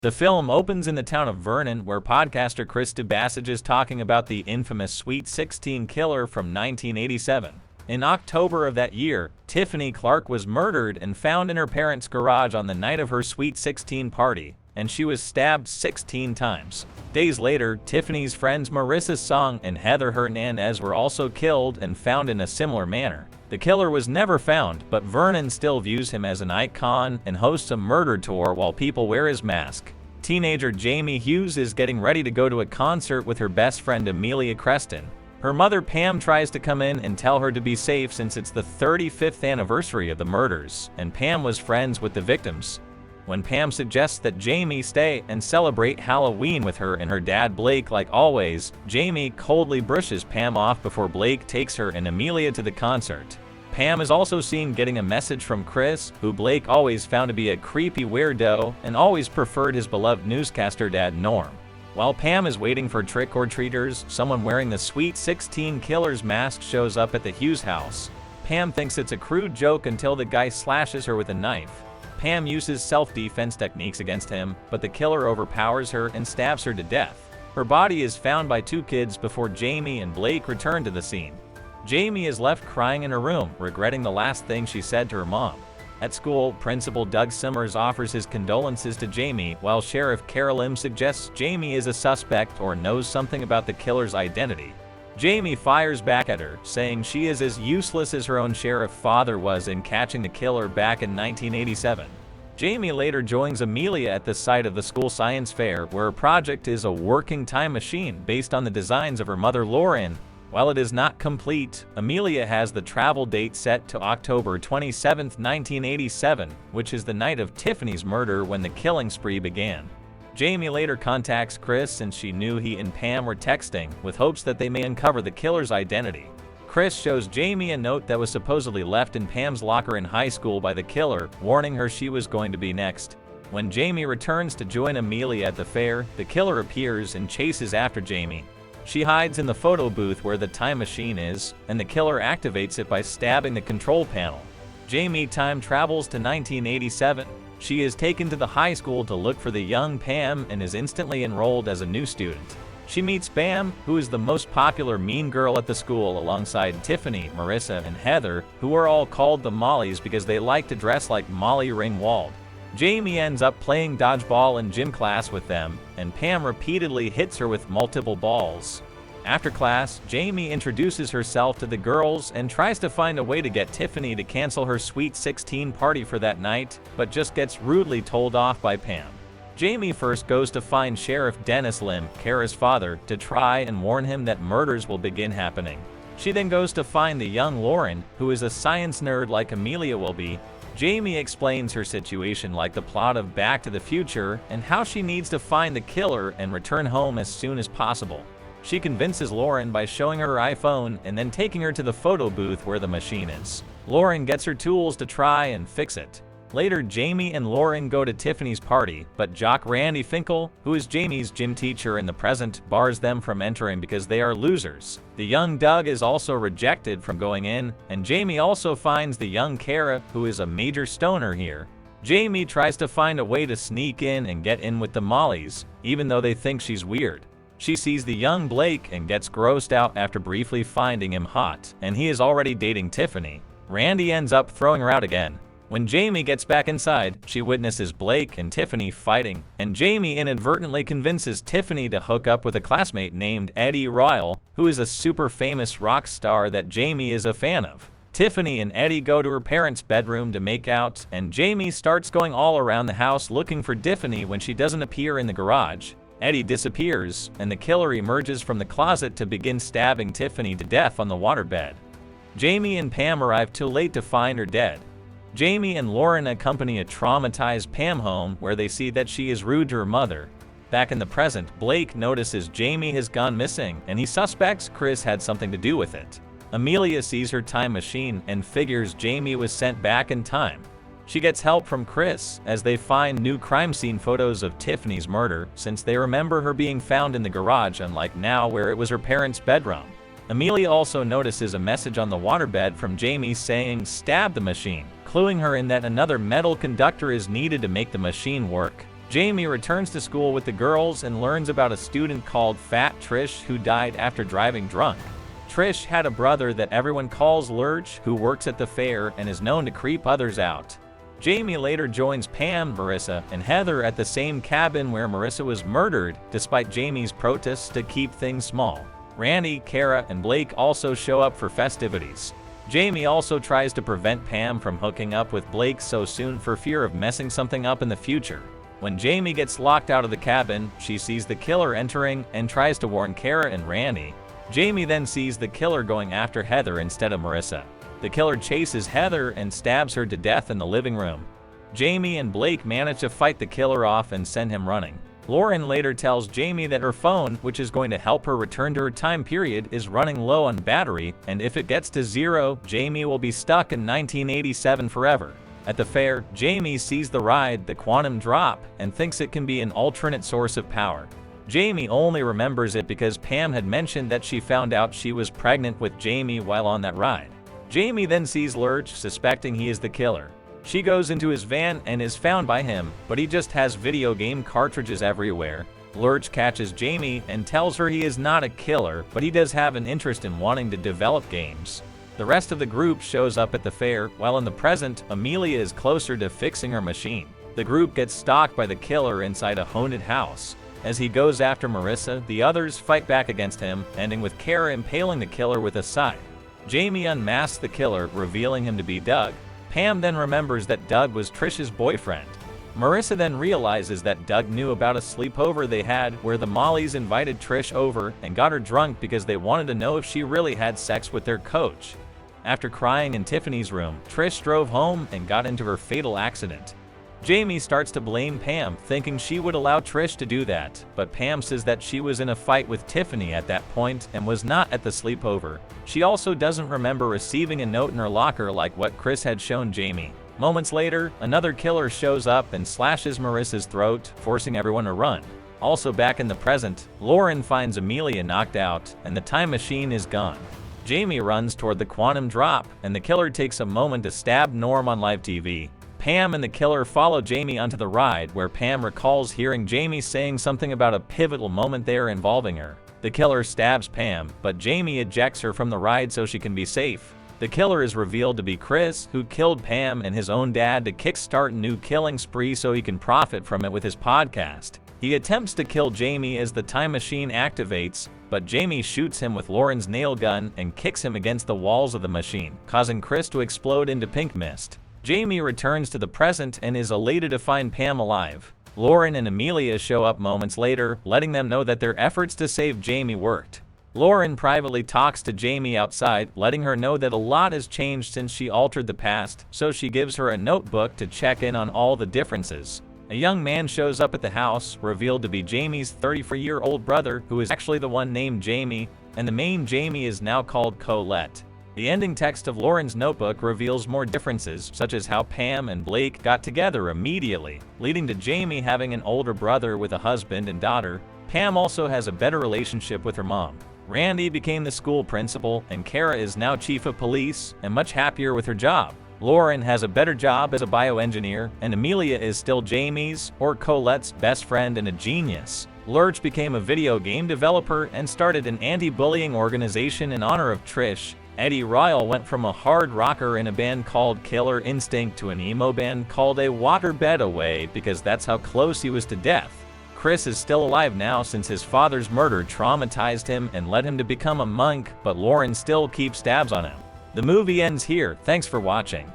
The film opens in the town of Vernon, where podcaster Chris DeBassage is talking about the infamous Sweet 16 killer from 1987. In October of that year, Tiffany Clark was murdered and found in her parents' garage on the night of her Sweet 16 party, and she was stabbed 16 times. Days later, Tiffany's friends Marissa Song and Heather Hernandez were also killed and found in a similar manner. The killer was never found, but Vernon still views him as an icon and hosts a murder tour while people wear his mask. Teenager Jamie Hughes is getting ready to go to a concert with her best friend Amelia Creston. Her mother Pam tries to come in and tell her to be safe since it's the 35th anniversary of the murders, and Pam was friends with the victims. When Pam suggests that Jamie stay and celebrate Halloween with her and her dad Blake like always, Jamie coldly brushes Pam off before Blake takes her and Amelia to the concert. Pam is also seen getting a message from Chris, who Blake always found to be a creepy weirdo and always preferred his beloved newscaster dad Norm. While Pam is waiting for trick-or-treaters, someone wearing the Sweet 16 killer's mask shows up at the Hughes house. Pam thinks it's a crude joke until the guy slashes her with a knife. Pam uses self-defense techniques against him, but the killer overpowers her and stabs her to death. Her body is found by two kids before Jamie and Blake return to the scene. Jamie is left crying in her room, regretting the last thing she said to her mom. At school, Principal Doug Simmers offers his condolences to Jamie, while Sheriff Carol Lim suggests Jamie is a suspect or knows something about the killer's identity. Jamie fires back at her, saying she is as useless as her own sheriff father was in catching the killer back in 1987. Jamie later joins Amelia at the site of the school science fair, where her project is a working time machine based on the designs of her mother Lauren. While it is not complete, Amelia has the travel date set to October 27, 1987, which is the night of Tiffany's murder when the killing spree began. Jamie later contacts Chris since she knew he and Pam were texting, with hopes that they may uncover the killer's identity. Chris shows Jamie a note that was supposedly left in Pam's locker in high school by the killer, warning her she was going to be next. When Jamie returns to join Amelia at the fair, the killer appears and chases after Jamie. She hides in the photo booth where the time machine is, and the killer activates it by stabbing the control panel. Jamie time travels to 1987. She is taken to the high school to look for the young Pam and is instantly enrolled as a new student. She meets Pam, who is the most popular mean girl at the school, alongside Tiffany, Marissa, and Heather, who are all called the Mollies because they like to dress like Molly Ringwald. Jamie ends up playing dodgeball in gym class with them, and Pam repeatedly hits her with multiple balls. After class, Jamie introduces herself to the girls and tries to find a way to get Tiffany to cancel her Sweet 16 party for that night, but just gets rudely told off by Pam. Jamie first goes to find Sheriff Dennis Lim, Kara's father, to try and warn him that murders will begin happening. She then goes to find the young Lauren, who is a science nerd like Amelia will be. Jamie explains her situation like the plot of Back to the Future and how she needs to find the killer and return home as soon as possible. She convinces Lauren by showing her her iPhone and then taking her to the photo booth where the machine is. Lauren gets her tools to try and fix it. Later, Jamie and Lauren go to Tiffany's party, but jock Randy Finkel, who is Jamie's gym teacher in the present, bars them from entering because they are losers. The young Doug is also rejected from going in, and Jamie also finds the young Kara, who is a major stoner here. Jamie tries to find a way to sneak in and get in with the Mollies, even though they think she's weird. She sees the young Blake and gets grossed out after briefly finding him hot, and he is already dating Tiffany. Randy ends up throwing her out again. When Jamie gets back inside, she witnesses Blake and Tiffany fighting, and Jamie inadvertently convinces Tiffany to hook up with a classmate named Eddie Royal, who is a super famous rock star that Jamie is a fan of. Tiffany and Eddie go to her parents' bedroom to make out, and Jamie starts going all around the house looking for Tiffany when she doesn't appear in the garage. Eddie disappears, and the killer emerges from the closet to begin stabbing Tiffany to death on the waterbed. Jamie and Pam arrive too late to find her dead. Jamie and Lauren accompany a traumatized Pam home where they see that she is rude to her mother. Back in the present, Blake notices Jamie has gone missing, and he suspects Chris had something to do with it. Amelia sees her time machine and figures Jamie was sent back in time. She gets help from Chris as they find new crime scene photos of Tiffany's murder, since they remember her being found in the garage, unlike now where it was her parents' bedroom. Amelia also notices a message on the waterbed from Jamie saying, "Stab the machine," cluing her in that another metal conductor is needed to make the machine work. Jamie returns to school with the girls and learns about a student called Fat Trish who died after driving drunk. Trish had a brother that everyone calls Lurch who works at the fair and is known to creep others out. Jamie later joins Pam, Marissa, and Heather at the same cabin where Marissa was murdered, despite Jamie's protests to keep things small. Randy, Kara, and Blake also show up for festivities. Jamie also tries to prevent Pam from hooking up with Blake so soon for fear of messing something up in the future. When Jamie gets locked out of the cabin, she sees the killer entering and tries to warn Kara and Randy. Jamie then sees the killer going after Heather instead of Marissa. The killer chases Heather and stabs her to death in the living room. Jamie and Blake manage to fight the killer off and send him running. Lauren later tells Jamie that her phone, which is going to help her return to her time period, is running low on battery, and if it gets to 0, Jamie will be stuck in 1987 forever. At the fair, Jamie sees the ride, the quantum drop, and thinks it can be an alternate source of power. Jamie only remembers it because Pam had mentioned that she found out she was pregnant with Jamie while on that ride. Jamie then sees Lurch, suspecting he is the killer. She goes into his van and is found by him, but he just has video game cartridges everywhere. Lurch catches Jamie and tells her he is not a killer, but he does have an interest in wanting to develop games. The rest of the group shows up at the fair, while in the present, Amelia is closer to fixing her machine. The group gets stalked by the killer inside a haunted house. As he goes after Marissa, the others fight back against him, ending with Kara impaling the killer with a scythe. Jamie unmasks the killer, revealing him to be Doug. Pam then remembers that Doug was Trish's boyfriend. Marissa then realizes that Doug knew about a sleepover they had where the Mollies invited Trish over and got her drunk because they wanted to know if she really had sex with their coach. After crying in Tiffany's room, Trish drove home and got into her fatal accident. Jamie starts to blame Pam, thinking she would allow Trish to do that, but Pam says that she was in a fight with Tiffany at that point and was not at the sleepover. She also doesn't remember receiving a note in her locker like what Chris had shown Jamie. Moments later, another killer shows up and slashes Marissa's throat, forcing everyone to run. Also back in the present, Lauren finds Amelia knocked out, and the time machine is gone. Jamie runs toward the quantum drop, and the killer takes a moment to stab Norm on live TV. Pam and the killer follow Jamie onto the ride, where Pam recalls hearing Jamie saying something about a pivotal moment there involving her. The killer stabs Pam, but Jamie ejects her from the ride so she can be safe. The killer is revealed to be Chris, who killed Pam and his own dad to kickstart a new killing spree so he can profit from it with his podcast. He attempts to kill Jamie as the time machine activates, but Jamie shoots him with Lauren's nail gun and kicks him against the walls of the machine, causing Chris to explode into pink mist. Jamie returns to the present and is elated to find Pam alive. Lauren and Amelia show up moments later, letting them know that their efforts to save Jamie worked. Lauren privately talks to Jamie outside, letting her know that a lot has changed since she altered the past, so she gives her a notebook to check in on all the differences. A young man shows up at the house, revealed to be Jamie's 34-year-old brother, who is actually the one named Jamie, and the main Jamie is now called Colette. The ending text of Lauren's notebook reveals more differences, such as how Pam and Blake got together immediately, leading to Jamie having an older brother with a husband and daughter. Pam also has a better relationship with her mom. Randy became the school principal, and Kara is now chief of police and much happier with her job. Lauren has a better job as a bioengineer, and Amelia is still Jamie's, or Colette's, best friend and a genius. Lurch became a video game developer and started an anti-bullying organization in honor of Trish. Eddie Royal went from a hard rocker in a band called Killer Instinct to an emo band called A Waterbed Away because that's how close he was to death. Chris is still alive now since his father's murder traumatized him and led him to become a monk, but Lauren still keeps tabs on him. The movie ends here. Thanks for watching.